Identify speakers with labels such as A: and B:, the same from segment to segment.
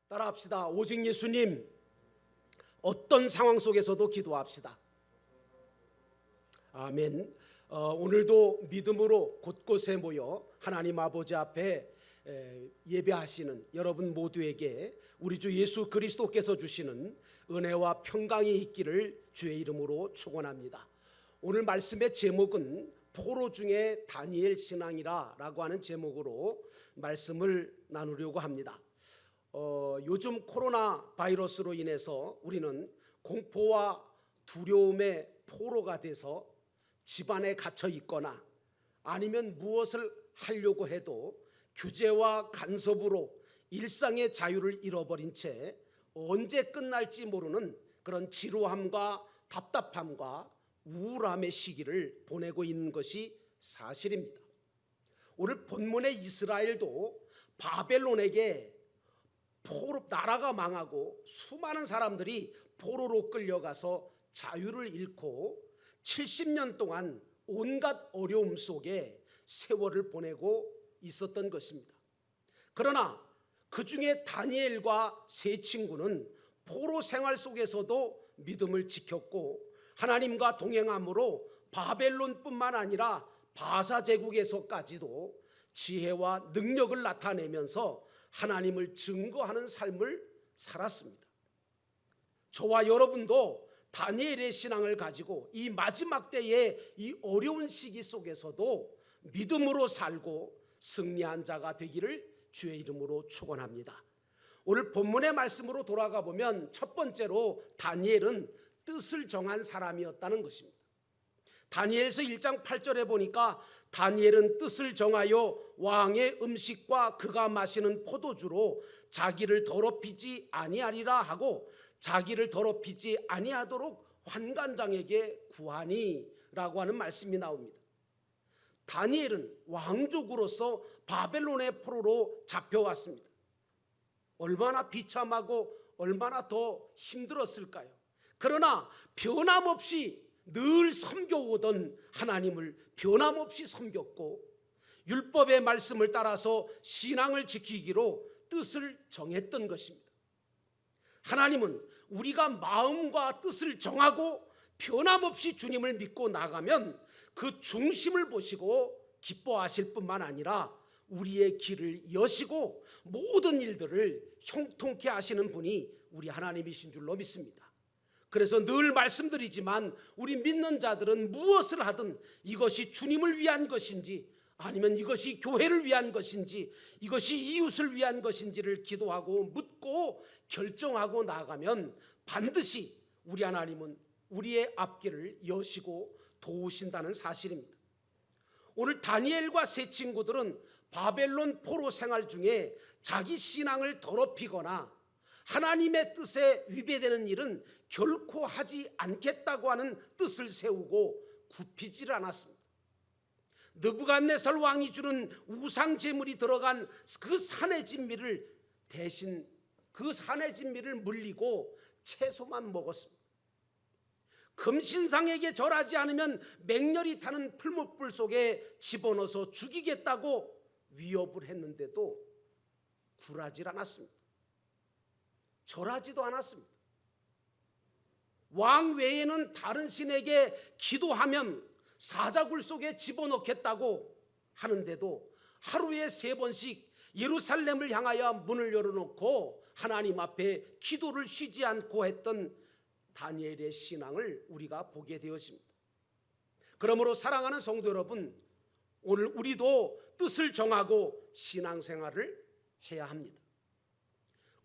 A: 따라합시다. 오직 예수님. 어떤 상황 속에서도 기도합시다. 아멘. 오늘도 믿음으로 곳곳에 모여 하나님 아버지 앞에 예배하시는 여러분 모두에게 우리 주 예수 그리스도께서 주시는 은혜와 평강이 있기를 주의 이름으로 축원합니다. 오늘 말씀의 제목은 포로 중에 다니엘 신앙이라고 하는 제목으로 말씀을 나누려고 합니다. 요즘 코로나 바이러스로 인해서 우리는 공포와 두려움의 포로가 돼서 집안에 갇혀 있거나 아니면 무엇을 하려고 해도 규제와 간섭으로 일상의 자유를 잃어버린 채 언제 끝날지 모르는 그런 지루함과 답답함과 우울함의 시기를 보내고 있는 것이 사실입니다. 오늘 본문의 이스라엘도 바벨론에게 나라가 망하고 수많은 사람들이 포로로 끌려가서 자유를 잃고 70년 동안 온갖 어려움 속에 세월을 보내고 있었던 것입니다. 그러나 그 중에 다니엘과 세 친구는 포로 생활 속에서도 믿음을 지켰고 하나님과 동행함으로 바벨론뿐만 아니라 바사 제국에서까지도 지혜와 능력을 나타내면서 하나님을 증거하는 삶을 살았습니다. 저와 여러분도 다니엘의 신앙을 가지고 이 마지막 때의 이 어려운 시기 속에서도 믿음으로 살고 승리한 자가 되기를 주의 이름으로 축원합니다. 오늘 본문의 말씀으로 돌아가 보면 첫 번째로 다니엘은 뜻을 정한 사람이었다는 것입니다. 다니엘서 1장 8절에 보니까 다니엘은 뜻을 정하여 왕의 음식과 그가 마시는 포도주로 자기를 더럽히지 아니하리라 하고 자기를 더럽히지 아니하도록 환관장에게 구하니라고 하는 말씀이 나옵니다. 다니엘은 왕족으로서 바벨론의 포로로 잡혀왔습니다. 얼마나 비참하고 얼마나 더 힘들었을까요? 그러나 변함없이 늘 섬겨오던 하나님을 변함없이 섬겼고 율법의 말씀을 따라서 신앙을 지키기로 뜻을 정했던 것입니다. 하나님은 우리가 마음과 뜻을 정하고 변함없이 주님을 믿고 나가면 그 중심을 보시고 기뻐하실 뿐만 아니라 우리의 길을 여시고 모든 일들을 형통케 하시는 분이 우리 하나님이신 줄로 믿습니다. 그래서 늘 말씀드리지만 우리 믿는 자들은 무엇을 하든 이것이 주님을 위한 것인지 아니면 이것이 교회를 위한 것인지 이것이 이웃을 위한 것인지를 기도하고 묻고 결정하고 나가면 반드시 우리 하나님은 우리의 앞길을 여시고 도우신다는 사실입니다. 오늘 다니엘과 세 친구들은 바벨론 포로 생활 중에 자기 신앙을 더럽히거나 하나님의 뜻에 위배되는 일은 결코 하지 않겠다고 하는 뜻을 세우고 굽히질 않았습니다. 느부갓네살 왕이 주는 우상 제물이 들어간 그 산의 진미를 대신 그 산의 진미를 물리고 채소만 먹었습니다. 금신상에게 절하지 않으면 맹렬히 타는 풀무불 속에 집어넣어서 죽이겠다고 위협을 했는데도 굴하지 않았습니다. 절하지도 않았습니다. 왕 외에는 다른 신에게 기도하면 사자굴 속에 집어넣겠다고 하는데도 하루에 3번씩 예루살렘을 향하여 문을 열어놓고 하나님 앞에 기도를 쉬지 않고 했던 다니엘의 신앙을 우리가 보게 되었습니다. 그러므로 사랑하는 성도 여러분, 오늘 우리도 뜻을 정하고 신앙생활을 해야 합니다.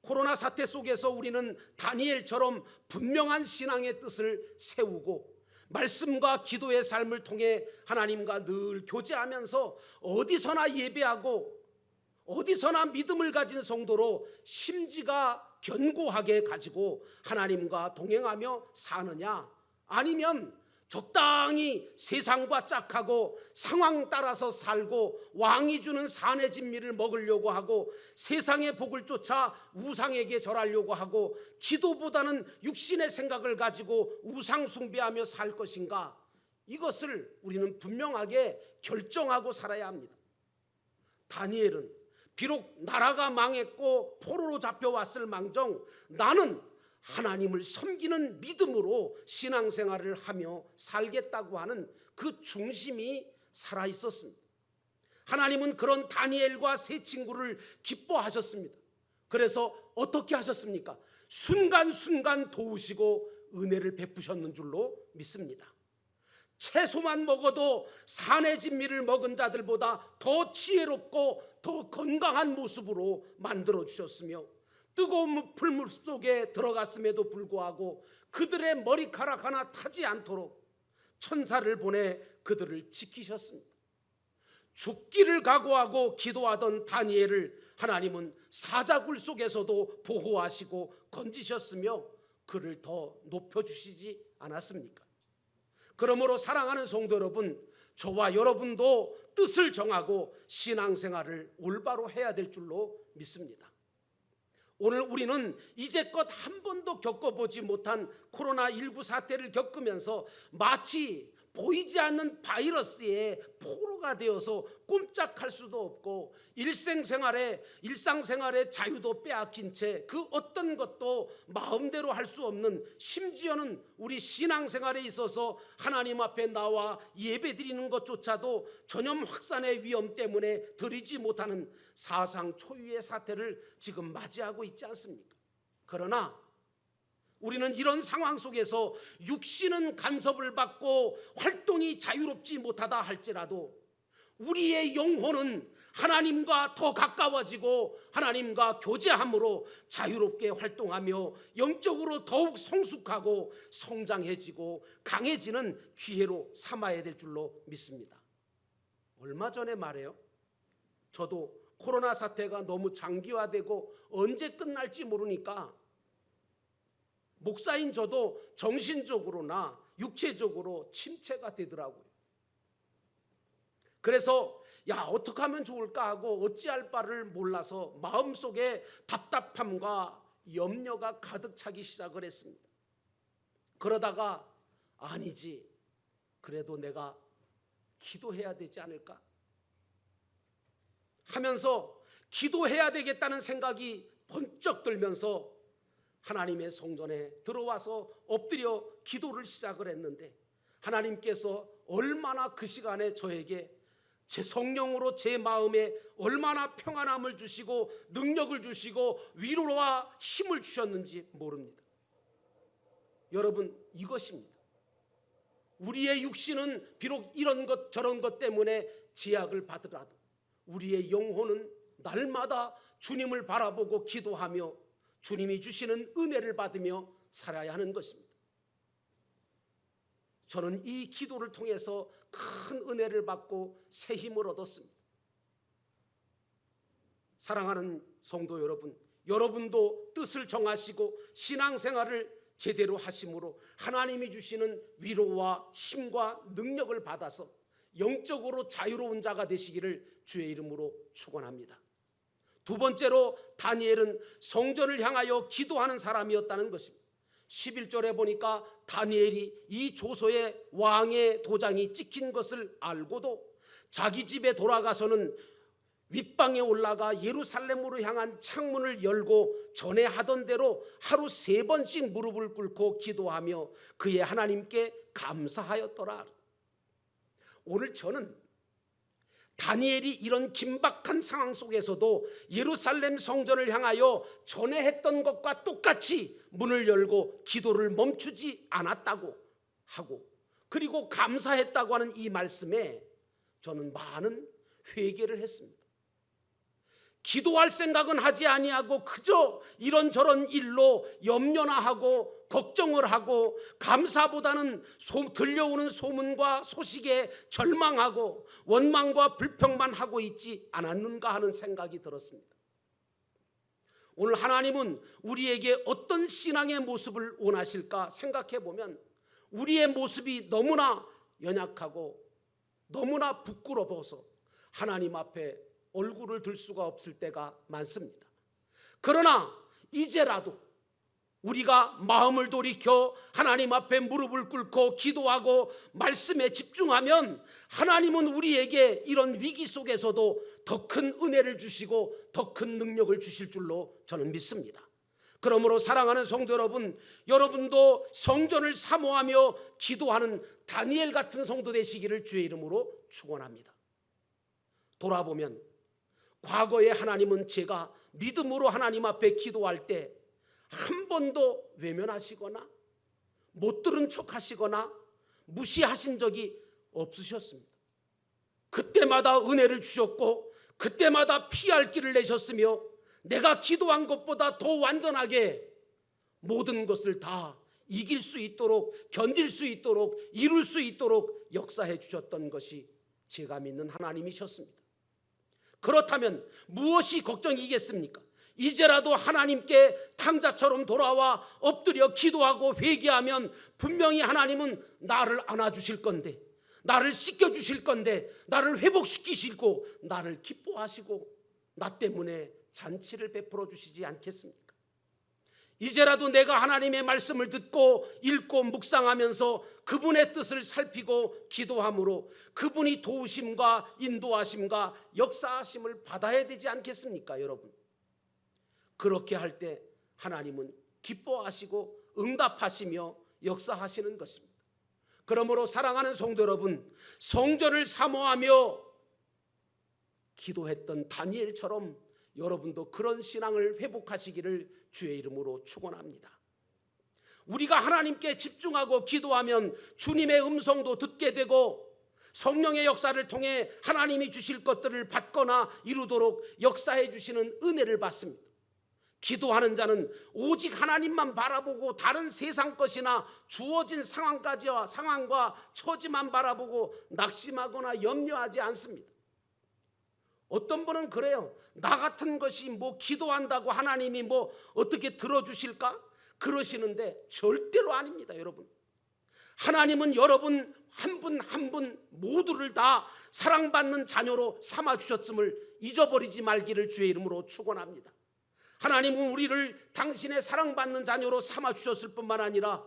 A: 코로나 사태 속에서 우리는 다니엘처럼 분명한 신앙의 뜻을 세우고 말씀과 기도의 삶을 통해 하나님과 늘 교제하면서 어디서나 예배하고 어디서나 믿음을 가진 성도로 심지가 견고하게 가지고 하나님과 동행하며 사느냐, 아니면 적당히 세상과 짝하고 상황 따라서 살고 왕이 주는 산의 진미를 먹으려고 하고 세상의 복을 쫓아 우상에게 절하려고 하고 기도보다는 육신의 생각을 가지고 우상 숭배하며 살 것인가, 이것을 우리는 분명하게 결정하고 살아야 합니다. 다니엘은 비록 나라가 망했고 포로로 잡혀왔을 망정 나는 하나님을 섬기는 믿음으로 신앙생활을 하며 살겠다고 하는 그 중심이 살아있었습니다. 하나님은 그런 다니엘과 세 친구를 기뻐하셨습니다. 그래서 어떻게 하셨습니까? 순간순간 도우시고 은혜를 베푸셨는 줄로 믿습니다. 채소만 먹어도 산의 진미를 먹은 자들보다 더 지혜롭고 더 건강한 모습으로 만들어 주셨으며 뜨거운 풀물 속에 들어갔음에도 불구하고 그들의 머리카락 하나 타지 않도록 천사를 보내 그들을 지키셨습니다. 죽기를 각오하고 기도하던 다니엘을 하나님은 사자굴 속에서도 보호하시고 건지셨으며 그를 더 높여주시지 않았습니까? 그러므로 사랑하는 성도 여러분, 저와 여러분도 뜻을 정하고 신앙생활을 올바로 해야 될 줄로 믿습니다. 오늘 우리는 이제껏 한 번도 겪어보지 못한 코로나19 사태를 겪으면서 마치 보이지 않는 바이러스의 포로가 되어서 꼼짝할 수도 없고 일상생활의 자유도 빼앗긴 채 그 어떤 것도 마음대로 할 수 없는, 심지어는 우리 신앙생활에 있어서 하나님 앞에 나와 예배드리는 것조차도 전염 확산의 위험 때문에 드리지 못하는 사상 초유의 사태를 지금 맞이하고 있지 않습니까? 그러나 우리는 이런 상황 속에서 육신은 간섭을 받고 활동이 자유롭지 못하다 할지라도 우리의 영혼은 하나님과 더 가까워지고 하나님과 교제함으로 자유롭게 활동하며 영적으로 더욱 성숙하고 성장해지고 강해지는 기회로 삼아야 될 줄로 믿습니다. 얼마 전에 말해요. 저도 코로나 사태가 너무 장기화되고 언제 끝날지 모르니까 목사인 저도 정신적으로나 육체적으로 침체가 되더라고요. 그래서 어떻게 하면 좋을까 하고 어찌할 바를 몰라서 마음속에 답답함과 염려가 가득 차기 시작을 했습니다. 그러다가 아니지, 그래도 내가 기도해야 되지 않을까 하면서 기도해야 되겠다는 생각이 번쩍 들면서 하나님의 성전에 들어와서 엎드려 기도를 시작을 했는데 하나님께서 얼마나 그 시간에 저에게 제 성령으로 제 마음에 얼마나 평안함을 주시고 능력을 주시고 위로와 힘을 주셨는지 모릅니다. 여러분, 이것입니다. 우리의 육신은 비록 이런 것 저런 것 때문에 제약을 받으라도 우리의 영혼은 날마다 주님을 바라보고 기도하며 주님이 주시는 은혜를 받으며 살아야 하는 것입니다. 저는 이 기도를 통해서 큰 은혜를 받고 새 힘을 얻었습니다. 사랑하는 성도 여러분, 여러분도 뜻을 정하시고 신앙생활을 제대로 하심으로 하나님이 주시는 위로와 힘과 능력을 받아서 영적으로 자유로운 자가 되시기를 주의 이름으로 축원합니다. 두 번째로 다니엘은 성전을 향하여 기도하는 사람이었다는 것입니다. 11절에 보니까 다니엘이 이 조서에 왕의 도장이 찍힌 것을 알고도 자기 집에 돌아가서는 윗방에 올라가 예루살렘으로 향한 창문을 열고 전에 하던 대로 하루 3번씩 무릎을 꿇고 기도하며 그의 하나님께 감사하였더라. 오늘 저는 다니엘이 이런 긴박한 상황 속에서도 예루살렘 성전을 향하여 전에 했던 것과 똑같이 문을 열고 기도를 멈추지 않았다고 하고 그리고 감사했다고 하는 이 말씀에 저는 많은 회개를 했습니다. 기도할 생각은 하지 아니하고 그저 이런저런 일로 염려나 하고 걱정을 하고 감사보다는 들려오는 소문과 소식에 절망하고 원망과 불평만 하고 있지 않았는가 하는 생각이 들었습니다. 오늘 하나님은 우리에게 어떤 신앙의 모습을 원하실까 생각해 보면 우리의 모습이 너무나 연약하고 너무나 부끄러워서 하나님 앞에 얼굴을 들 수가 없을 때가 많습니다. 그러나 이제라도 우리가 마음을 돌이켜 하나님 앞에 무릎을 꿇고 기도하고 말씀에 집중하면 하나님은 우리에게 이런 위기 속에서도 더 큰 은혜를 주시고 더 큰 능력을 주실 줄로 저는 믿습니다. 그러므로 사랑하는 성도 여러분, 여러분도 성전을 사모하며 기도하는 다니엘 같은 성도 되시기를 주의 이름으로 축원합니다. 돌아보면 과거에 하나님은 제가 믿음으로 하나님 앞에 기도할 때 한 번도 외면하시거나 못 들은 척하시거나 무시하신 적이 없으셨습니다. 그때마다 은혜를 주셨고 그때마다 피할 길을 내셨으며 내가 기도한 것보다 더 완전하게 모든 것을 다 이길 수 있도록, 견딜 수 있도록, 이룰 수 있도록 역사해 주셨던 것이 제가 믿는 하나님이셨습니다. 그렇다면 무엇이 걱정이겠습니까? 이제라도 하나님께 탕자처럼 돌아와 엎드려 기도하고 회개하면 분명히 하나님은 나를 안아주실 건데, 나를 씻겨주실 건데, 나를 회복시키시고 나를 기뻐하시고 나 때문에 잔치를 베풀어 주시지 않겠습니까? 이제라도 내가 하나님의 말씀을 듣고 읽고 묵상하면서 그분의 뜻을 살피고 기도함으로 그분이 도우심과 인도하심과 역사하심을 받아야 되지 않겠습니까, 여러분? 그렇게 할 때 하나님은 기뻐하시고 응답하시며 역사하시는 것입니다. 그러므로 사랑하는 성도 여러분, 성전을 사모하며 기도했던 다니엘처럼 여러분도 그런 신앙을 회복하시기를 주의 이름으로 축원합니다. 우리가 하나님께 집중하고 기도하면 주님의 음성도 듣게 되고 성령의 역사를 통해 하나님이 주실 것들을 받거나 이루도록 역사해 주시는 은혜를 받습니다. 기도하는 자는 오직 하나님만 바라보고 다른 세상 것이나 주어진 상황과 처지만 바라보고 낙심하거나 염려하지 않습니다. 어떤 분은 그래요. 나 같은 것이 기도한다고 하나님이 어떻게 들어주실까? 그러시는데 절대로 아닙니다, 여러분. 하나님은 여러분 한 분 한 분 모두를 다 사랑받는 자녀로 삼아주셨음을 잊어버리지 말기를 주의 이름으로 축원합니다. 하나님은 우리를 당신의 사랑받는 자녀로 삼아주셨을 뿐만 아니라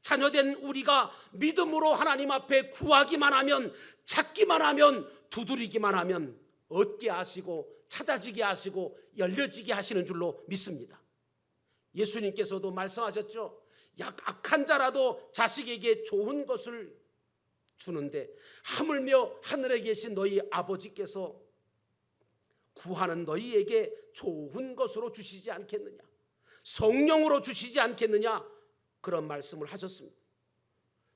A: 자녀된 우리가 믿음으로 하나님 앞에 구하기만 하면, 찾기만 하면, 두드리기만 하면 얻게 하시고 찾아지게 하시고 열려지게 하시는 줄로 믿습니다. 예수님께서도 말씀하셨죠. 악한 자라도 자식에게 좋은 것을 주는데 하물며 하늘에 계신 너희 아버지께서 구하는 너희에게 좋은 것으로 주시지 않겠느냐, 성령으로 주시지 않겠느냐, 그런 말씀을 하셨습니다.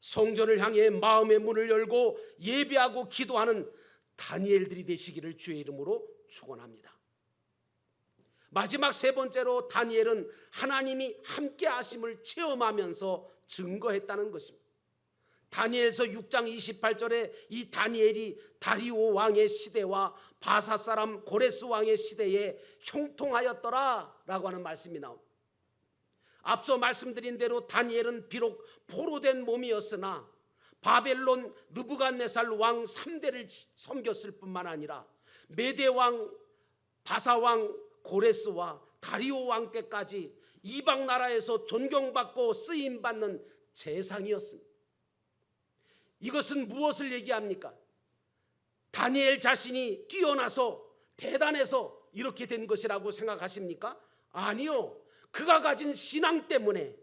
A: 성전을 향해 마음의 문을 열고 예배하고 기도하는 다니엘들이 되시기를 주의 이름으로 축원합니다. 마지막 세 번째로 다니엘은 하나님이 함께 하심을 체험하면서 증거했다는 것입니다. 다니엘서 6장 28절에 이 다니엘이 다리오 왕의 시대와 바사 사람 고레스 왕의 시대에 형통하였더라 라고 하는 말씀이 나옵니다. 앞서 말씀드린 대로 다니엘은 비록 포로된 몸이었으나 바벨론 느부갓네살 왕 3대를 섬겼을 뿐만 아니라 메대 왕, 바사 왕 고레스와 다리오 왕 때까지 이방 나라에서 존경받고 쓰임받는 재상이었습니다. 이것은 무엇을 얘기합니까? 다니엘 자신이 뛰어나서 대단해서 이렇게 된 것이라고 생각하십니까? 아니요. 그가 가진 신앙 때문에,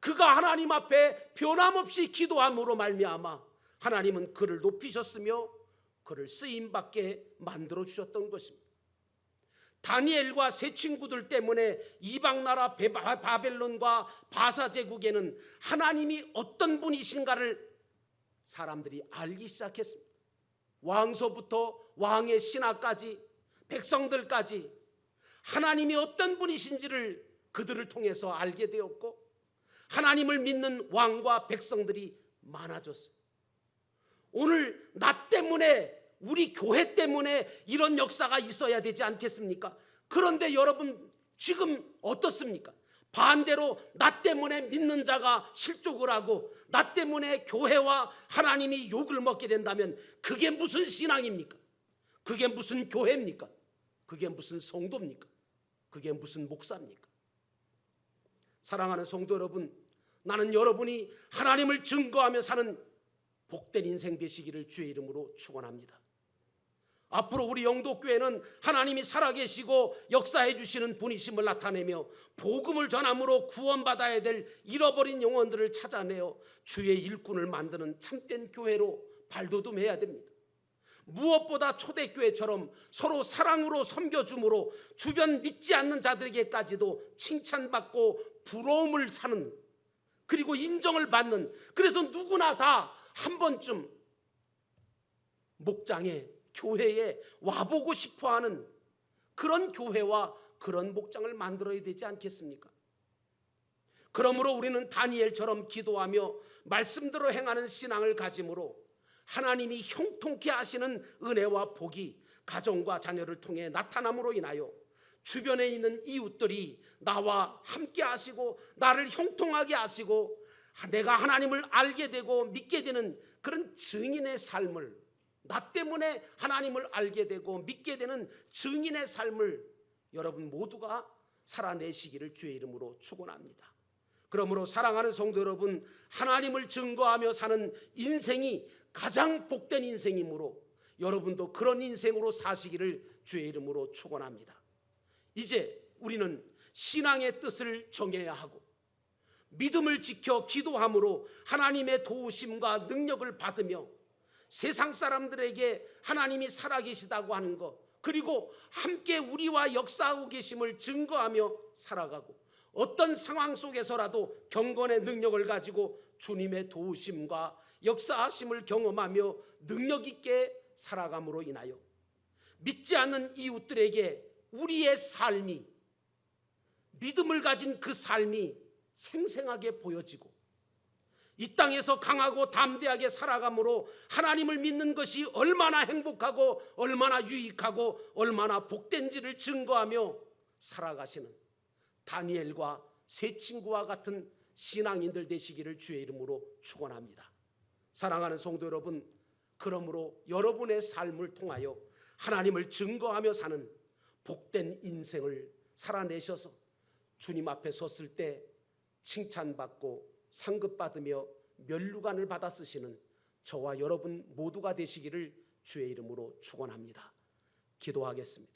A: 그가 하나님 앞에 변함없이 기도함으로 말미암아 하나님은 그를 높이셨으며 그를 쓰임받게 만들어 주셨던 것입니다. 다니엘과 세 친구들 때문에 이방나라 바벨론과 바사 제국에는 하나님이 어떤 분이신가를 사람들이 알기 시작했습니다. 왕서부터 왕의 신하까지 백성들까지 하나님이 어떤 분이신지를 그들을 통해서 알게 되었고 하나님을 믿는 왕과 백성들이 많아졌습니다. 오늘 나 때문에, 우리 교회 때문에 이런 역사가 있어야 되지 않겠습니까? 그런데 여러분 지금 어떻습니까? 반대로 나 때문에 믿는 자가 실족을 하고 나 때문에 교회와 하나님이 욕을 먹게 된다면 그게 무슨 신앙입니까? 그게 무슨 교회입니까? 그게 무슨 성도입니까? 그게 무슨 목사입니까? 사랑하는 성도 여러분, 나는 여러분이 하나님을 증거하며 사는 복된 인생 되시기를 주의 이름으로 축원합니다. 앞으로 우리 영도교회는 하나님이 살아계시고 역사해 주시는 분이심을 나타내며 복음을 전함으로 구원받아야 될 잃어버린 영혼들을 찾아내어 주의 일꾼을 만드는 참된 교회로 발돋움해야 됩니다. 무엇보다 초대교회처럼 서로 사랑으로 섬겨줌으로 주변 믿지 않는 자들에게까지도 칭찬받고 부러움을 사는, 그리고 인정을 받는, 그래서 누구나 다 한 번쯤 목장에, 교회에 와보고 싶어하는 그런 교회와 그런 목장을 만들어야 되지 않겠습니까? 그러므로 우리는 다니엘처럼 기도하며 말씀대로 행하는 신앙을 가짐으로 하나님이 형통케 하시는 은혜와 복이 가정과 자녀를 통해 나타남으로 인하여 주변에 있는 이웃들이 나와 함께 하시고 나를 형통하게 하시고 내가 하나님을 알게 되고 믿게 되는 그런 증인의 삶을, 나 때문에 하나님을 알게 되고 믿게 되는 증인의 삶을 여러분 모두가 살아내시기를 주의 이름으로 축원합니다. 그러므로 사랑하는 성도 여러분, 하나님을 증거하며 사는 인생이 가장 복된 인생이므로 여러분도 그런 인생으로 사시기를 주의 이름으로 축원합니다. 이제 우리는 신앙의 뜻을 정해야 하고 믿음을 지켜 기도함으로 하나님의 도우심과 능력을 받으며 세상 사람들에게 하나님이 살아계시다고 하는 것, 그리고 함께 우리와 역사하고 계심을 증거하며 살아가고 어떤 상황 속에서라도 경건의 능력을 가지고 주님의 도우심과 역사하심을 경험하며 능력 있게 살아감으로 인하여 믿지 않는 이웃들에게 우리의 삶이, 믿음을 가진 그 삶이 생생하게 보여지고 이 땅에서 강하고 담대하게 살아감으로 하나님을 믿는 것이 얼마나 행복하고 얼마나 유익하고 얼마나 복된지를 증거하며 살아가시는 다니엘과 세 친구와 같은 신앙인들 되시기를 주의 이름으로 축원합니다. 사랑하는 성도 여러분, 그러므로 여러분의 삶을 통하여 하나님을 증거하며 사는 복된 인생을 살아내셔서 주님 앞에 섰을 때 칭찬받고 상급받으며 면류관을 받아 쓰시는 저와 여러분 모두가 되시기를 주의 이름으로 축원합니다. 기도하겠습니다.